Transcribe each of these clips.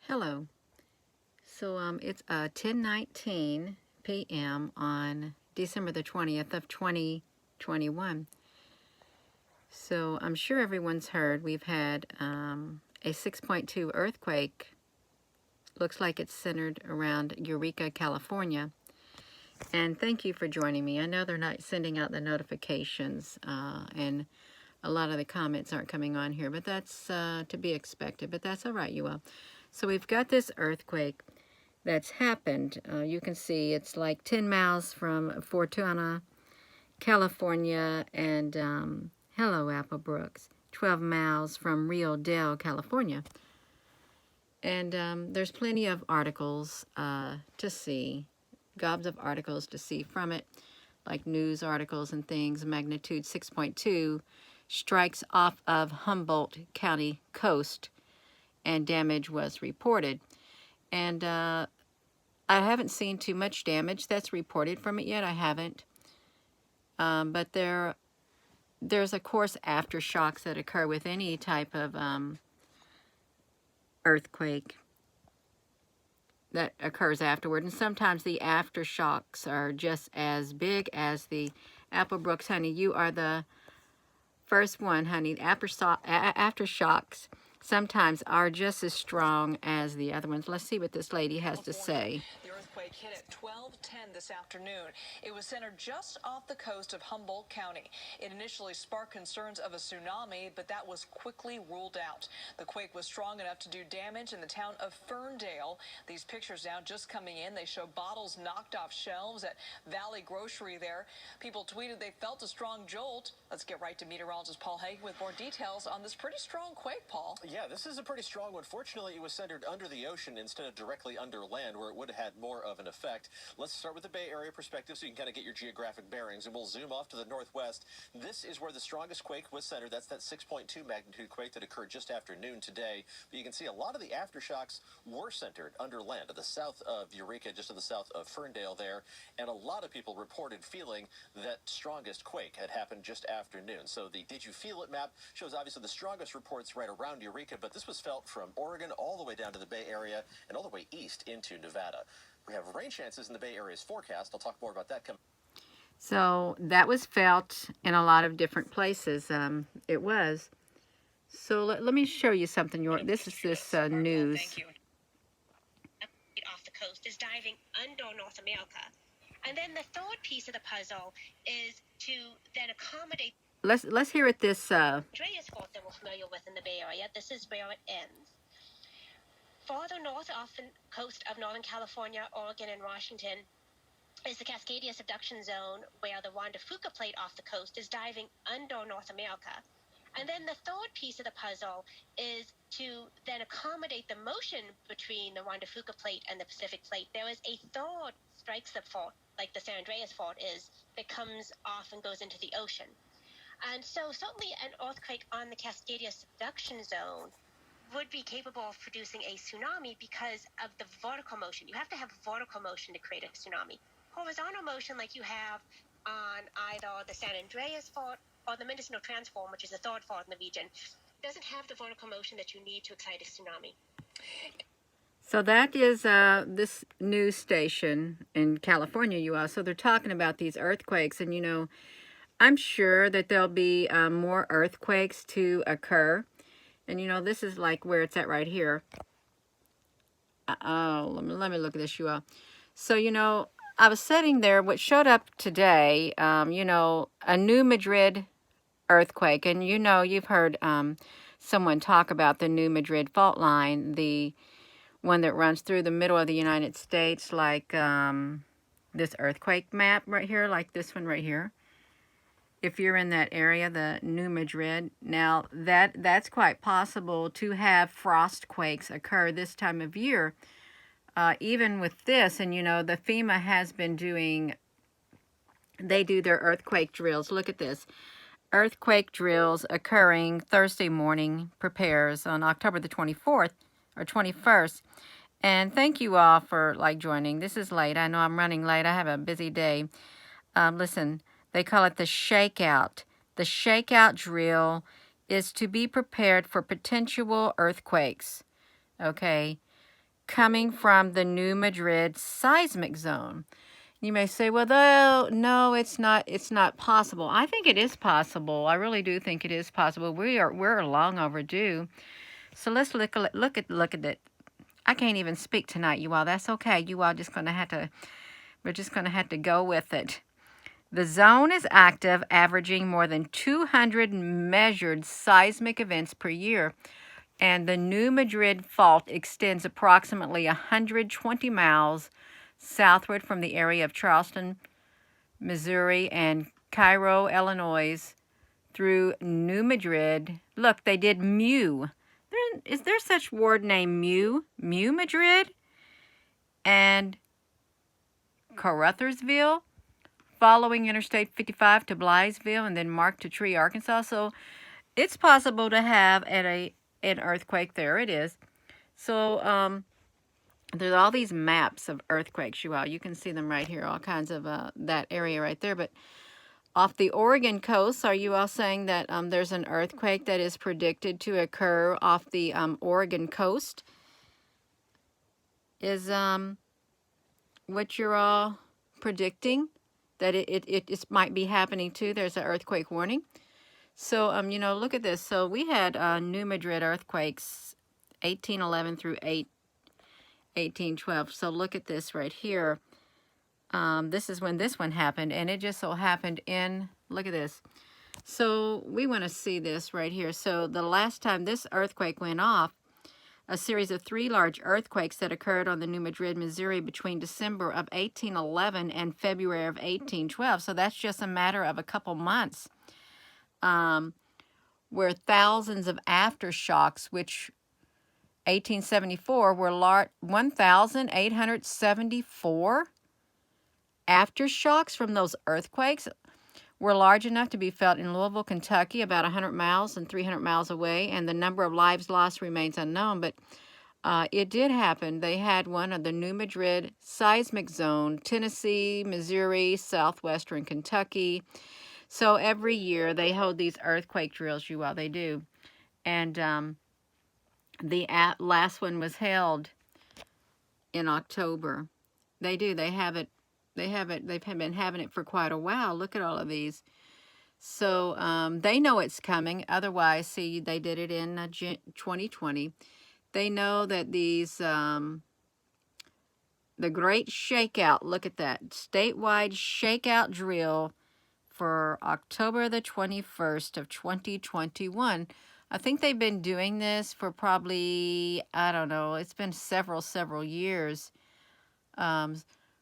Hello. So it's 10:19 p.m. on December the 20th of 2021. So I'm sure everyone's heard we've had a 6.2 earthquake. Looks like it's centered around Eureka, California. And thank you for joining me. I know they're not sending out the notifications and a lot of the comments aren't coming on here, but that's to be expected. But that's all right, you all. So we've got this earthquake that's happened. You can see it's like 10 miles from Fortuna, California, and hello, Apple Brooks, 12 miles from Rio Dell, California. And there's plenty of articles to see, gobs of articles to see from it, like news articles and things. Magnitude 6.2 strikes off of Humboldt County coast, and damage was reported. And I haven't seen too much damage that's reported from it yet. I haven't. But there's, of course, aftershocks that occur with any type of earthquake that occurs afterward. And sometimes the aftershocks are just as big as the Apple Brooks, honey. You are the first one, honey. Aftershocks sometimes are just as strong as the other ones. Let's see what this lady has to say. The earthquake hit at 12:10 this afternoon. It was centered just off the coast of Humboldt County. It initially sparked concerns of a tsunami, but that was quickly ruled out. The quake was strong enough to do damage in the town of Ferndale. These pictures now just coming in. They show bottles knocked off shelves at Valley Grocery there. People tweeted they felt a strong jolt. Let's get right to meteorologist Paul Hagen with more details on this pretty strong quake, Paul. Yeah, this is a pretty strong one. Fortunately, it was centered under the ocean instead of directly under land, where it would have had more of an effect. Let's start with the Bay Area perspective so you can kind of get your geographic bearings, and we'll zoom off to the northwest. This is where the strongest quake was centered. That's that 6.2 magnitude quake that occurred just after noon today. But you can see a lot of the aftershocks were centered under land to the south of Eureka, just to the south of Ferndale there. And a lot of people reported feeling that strongest quake had happened just after noon. So the Did You Feel It map shows obviously the strongest reports right around Eureka, but this was felt from Oregon all the way down to the Bay Area and all the way east into Nevada. We have rain chances in the Bay Area's forecast. I'll talk more about that coming. So that was felt in a lot of different places. It was. So let me show you something. This is this news. Thank you. Off the coast is diving under North America. And then the third piece of the puzzle is to then accommodate. Let's hear it this Andreas Fault that we're familiar with in the Bay Area. This is where it ends. Farther north off the coast of Northern California, Oregon, and Washington is the Cascadia subduction zone, where the Juan de Fuca plate off the coast is diving under North America. And then the third piece of the puzzle is to then accommodate the motion between the Juan de Fuca plate and the Pacific plate. There is a third strike slip fault, like the San Andreas fault is, that comes off and goes into the ocean. And so certainly an earthquake on the Cascadia subduction zone would be capable of producing a tsunami because of the vertical motion. You have to have vertical motion to create a tsunami. Horizontal motion, like you have on either the San Andreas fault or the Mendocino Transform, which is the third fault in the region, doesn't have the vertical motion that you need to excite a tsunami. So that is this news station in California, you all. So they're talking about these earthquakes, and I'm sure that there'll be more earthquakes to occur. And this is like where it's at right here. Let me look at this, you all. So I was sitting there. What showed up today, a New Madrid earthquake, and you've heard someone talk about the New Madrid fault line, the one that runs through the middle of the United States, like this earthquake map right here, like this one right here. If you're in that area, the New Madrid, now that's quite possible to have frost quakes occur this time of year. Even with this, and the FEMA has been doing, they do their earthquake drills. Look at this. Earthquake drills occurring Thursday morning prepares on October the 24th or 21st. And thank you all for joining. This is late. I know I'm running late. I have a busy day. Listen, they call it the shakeout. The shakeout drill is to be prepared for potential earthquakes. Okay. coming from the New Madrid seismic zone. You may say, well, no, it's not possible. I think it is possible. I really do think it is possible. We're long overdue. So let's look at it. I can't even speak tonight, you all. That's okay. You all we're just gonna have to go with it. The zone is active, averaging more than 200 measured seismic events per year, and the New Madrid Fault extends approximately 120 miles southward from the area of Charleston, Missouri, and Cairo, Illinois, through New Madrid. Look, they did Mu. Is there such word named Mu? Mu Madrid? And Caruthersville, following Interstate 55 to Blytheville, and then Mark to Tree, Arkansas. So it's possible to have an earthquake there. It is. So there's all these maps of earthquakes, you all. You can see them right here, all kinds of that area right there. But off the Oregon coast, are you all saying that there's an earthquake that is predicted to occur off the Oregon coast? Is what you're all predicting? That it might be happening too. There's an earthquake warning. So, you know, look at this. So we had New Madrid earthquakes 1811 through 1812. So look at this right here. This is when this one happened, and it just so happened in, look at this. So we want to see this right here. So the last time this earthquake went off, a series of 3 large earthquakes that occurred on the New Madrid, Missouri between December of 1811 and February of 1812. So that's just a matter of a couple months. Where thousands of aftershocks, which 1874 were 1,874 aftershocks from those earthquakes were large enough to be felt in Louisville, Kentucky, about 100 miles and 300 miles away, and the number of lives lost remains unknown, but it did happen. They had one of the New Madrid seismic zone, Tennessee, Missouri, southwestern Kentucky. So every year they hold these earthquake drills, you all, they do. And the last one was held in October. They do. They have it. They've been having it for quite a while. Look at all of these. So they know it's coming. Otherwise, see, they did it in 2020. They know that these, the Great Shakeout, look at that, statewide shakeout drill for October the 21st of 2021. I think they've been doing this for probably, I don't know, it's been several years.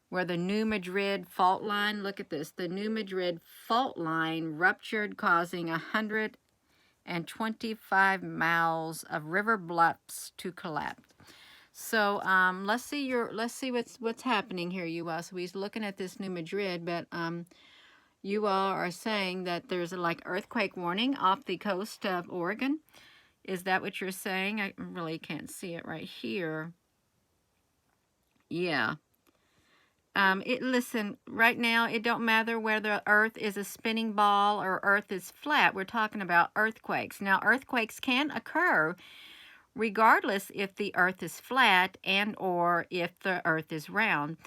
Where the New Madrid fault line, look at this, the New Madrid fault line ruptured, causing 125 miles of river bluffs to collapse. So let's see what's happening here, you all. So he's looking at this New Madrid, but you all are saying that there's a earthquake warning off the coast of Oregon. Is that what you're saying? I really can't see it right here. Yeah. Listen, right now, it don't matter whether Earth is a spinning ball or Earth is flat. We're talking about earthquakes. Now, earthquakes can occur regardless if the Earth is flat and or if the Earth is round.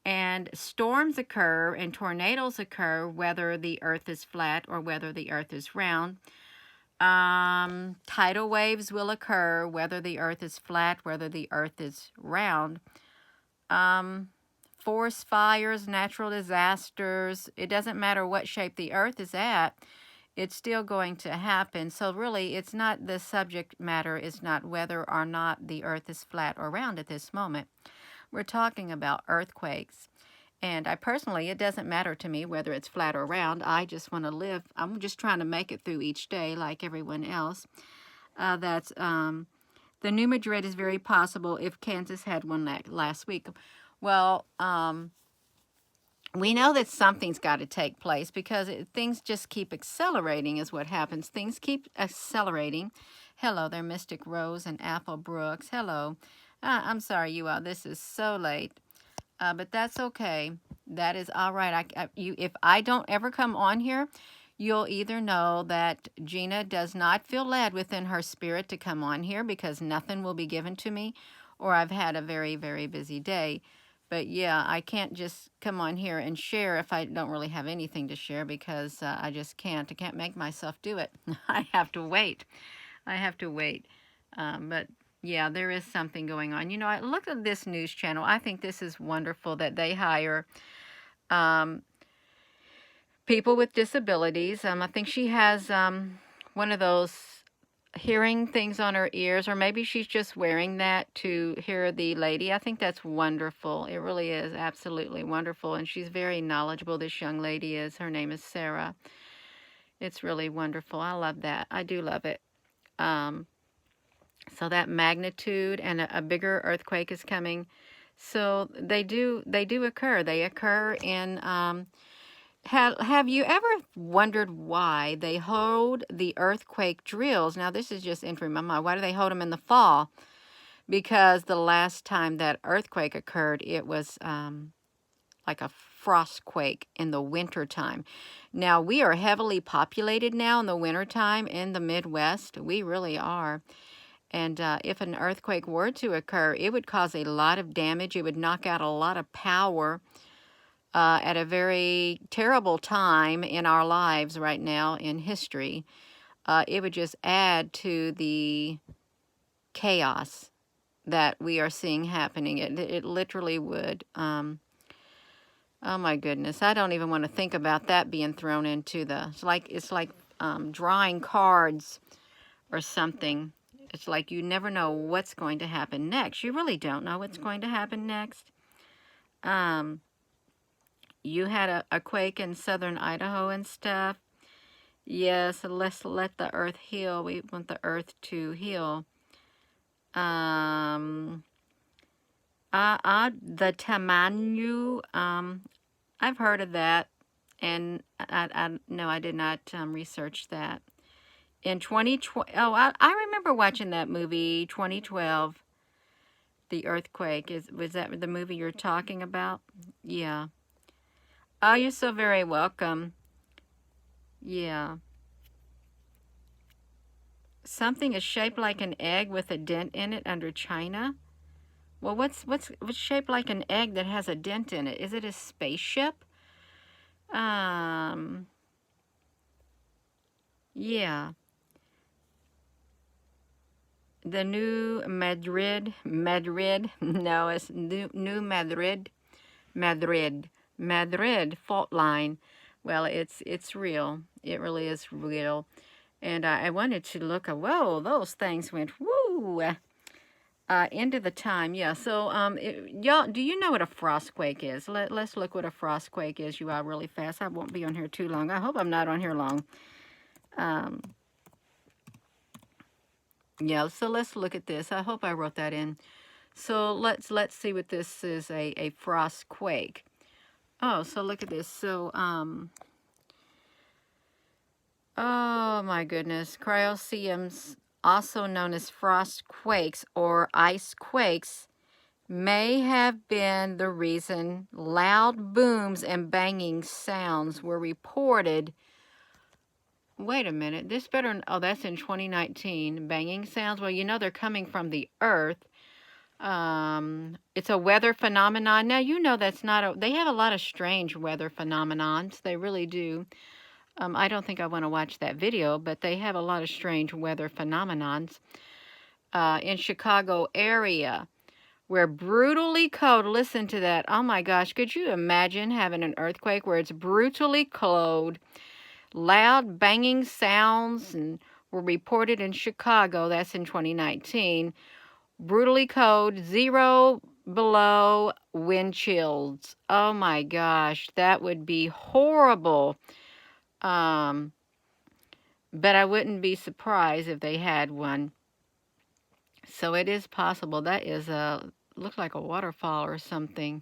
And storms occur and tornadoes occur whether the Earth is flat or whether the Earth is round. Tidal waves will occur whether the Earth is flat, whether the Earth is round. Forest fires, natural disasters, it doesn't matter what shape the Earth is at, it's still going to happen. So really, it's not, the subject matter is not whether or not the Earth is flat or round at this moment. We're talking about earthquakes. And I personally, it doesn't matter to me whether it's flat or round. I just want to live. I'm just trying to make it through each day like everyone else. The New Madrid is very possible if Kansas had one last week. Well, we know that something's got to take place because things just keep accelerating is what happens. Things keep accelerating. Hello there, Mystic Rose and Apple Brooks. Hello. I'm sorry, you all. This is so late. But that's okay. That is all right. If I don't ever come on here, you'll either know that Gina does not feel led within her spirit to come on here because nothing will be given to me, or I've had a very, very busy day. But yeah, I can't just come on here and share if I don't really have anything to share, because I just can't. I can't make myself do it. I have to wait. I have to wait. But yeah, there is something going on. You know, I look at this news channel. I think this is wonderful that they hire people with disabilities. I think she has one of those hearing things on her ears, or maybe she's just wearing that to hear the lady. I think that's wonderful. It really is absolutely wonderful. And she's very knowledgeable, this young lady is. Her name is Sarah. It's really wonderful. I love that. I do love it. So that magnitude and a bigger earthquake is coming. So they do occur. They occur in have you ever wondered why they hold the earthquake drills? Now, this is just entering my mind. Why do they hold them in the fall? Because the last time that earthquake occurred, it was like a frostquake in the wintertime. Now, we are heavily populated now in the wintertime in the Midwest. We really are. And if an earthquake were to occur, it would cause a lot of damage. It would knock out a lot of power at a very terrible time in our lives right now in history. It would just add to the chaos that we are seeing happening. It literally would. Oh my goodness, I don't even want to think about that being thrown into the. It's like drawing cards or something. It's like you never know what's going to happen next. You really don't know what's going to happen next. You had a quake in southern Idaho and stuff. Yes, let's let the earth heal. We want the earth to heal. The Tamanu, I've heard of that, and no, I did not research that. In 2012, oh, I remember watching that movie, 2012, The Earthquake. Was that the movie you're talking about? Yeah. Oh, you're so very welcome. Yeah. Something is shaped like an egg with a dent in it under China. Well, what's shaped like an egg that has a dent in it? Is it a spaceship? Yeah. The New Madrid. No, it's New Madrid fault line. Well, it's real. It really is real. And I wanted to look at, whoa, those things went, woo, into the time. Yeah, so y'all, do you know what a frostquake is? Let's look what a frostquake is, you all, really fast. I won't be on here too long. I hope I'm not on here long. Yeah, so let's look at this. I hope I wrote that in. So let's see what this is, a frostquake. Oh, so look at this. So, oh my goodness. Cryoceums, also known as frost quakes or ice quakes, may have been the reason loud booms and banging sounds were reported. Wait a minute. This better, oh, that's in 2019. Banging sounds. Well, you know they're coming from the earth. It's a weather phenomenon. Now, you know that's not they have a lot of strange weather phenomenons. They really do. I don't think I want to watch that video, but they have a lot of strange weather phenomenons. In Chicago area, where brutally cold, listen to that. Oh my gosh, could you imagine having an earthquake where it's brutally cold, loud banging sounds, and were reported in Chicago. That's in 2019. Brutally cold, 0 below, wind chills. Oh my gosh, that would be horrible. But I wouldn't be surprised if they had one. So it is possible. That is looks like a waterfall or something,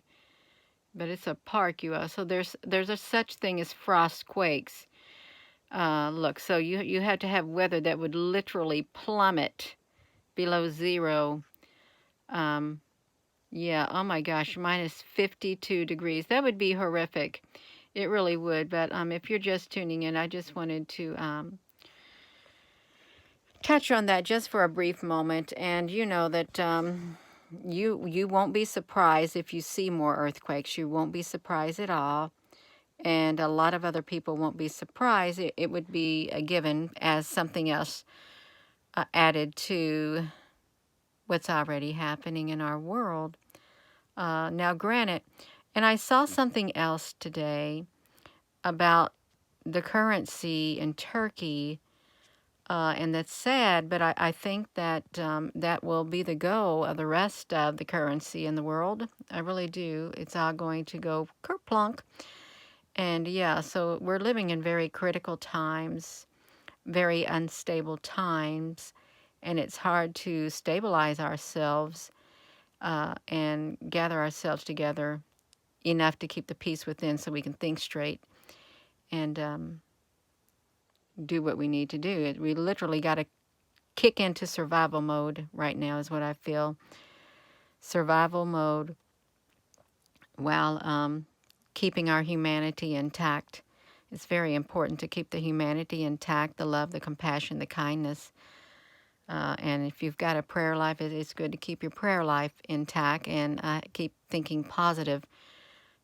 but it's a park, you all. So there's a such thing as frost quakes. Look, so you had to have weather that would literally plummet below 0. Yeah, oh my gosh, minus 52 degrees. That would be horrific. It really would. But if you're just tuning in, I just wanted to touch on that just for a brief moment. And you know that you won't be surprised if you see more earthquakes. You won't be surprised at all. And a lot of other people won't be surprised. It would be a given as something else added to what's already happening in our world. Now, granted, and I saw something else today about the currency in Turkey, and that's sad, but I think that that will be the go of the rest of the currency in the world. I really do. It's all going to go kerplunk. And yeah, so we're living in very critical times, very unstable times, and it's hard to stabilize ourselves and gather ourselves together enough to keep the peace within so we can think straight and do what we need to do. We literally got to kick into survival mode right now is what I feel. Survival mode while keeping our humanity intact. It's very important to keep the humanity intact, the love, the compassion, the kindness. And if you've got a prayer life, it's good to keep your prayer life intact and keep thinking positive,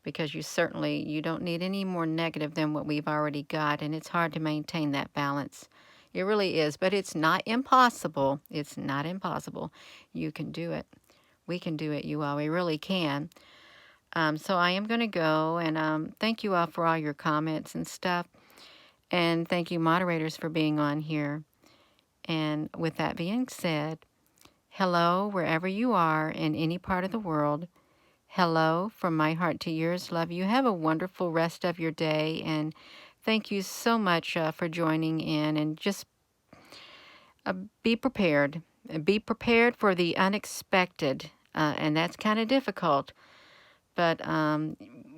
because you don't need any more negative than what we've already got, and it's hard to maintain that balance. It really is, but it's not impossible. It's not impossible. You can do it. We can do it, you all. We really can. So I am going to go, and thank you all for all your comments and stuff, and thank you moderators for being on here. And with that being said, hello wherever you are in any part of the world. Hello from my heart to yours. Love you. Have a wonderful rest of your day, and thank you so much for joining in, and just be prepared. Be prepared for the unexpected, and that's kind of difficult, but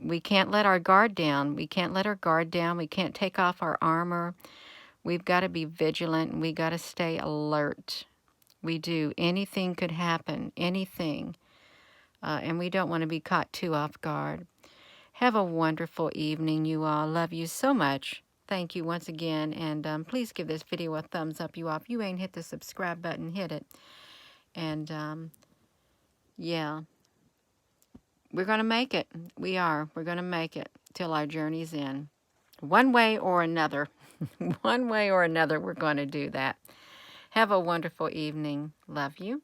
we can't let our guard down. We can't let our guard down. We can't take off our armor. We've got to be vigilant, and we got to stay alert. We do. Anything could happen, anything. And we don't want to be caught too off guard. Have a wonderful evening, you all. Love you so much. Thank you once again. And please give this video a thumbs up, you all. If you ain't hit the subscribe button, hit it. And yeah, we're going to make it. We are. We're going to make it till our journey's in. One way or another. One way or another, we're going to do that. Have a wonderful evening. Love you.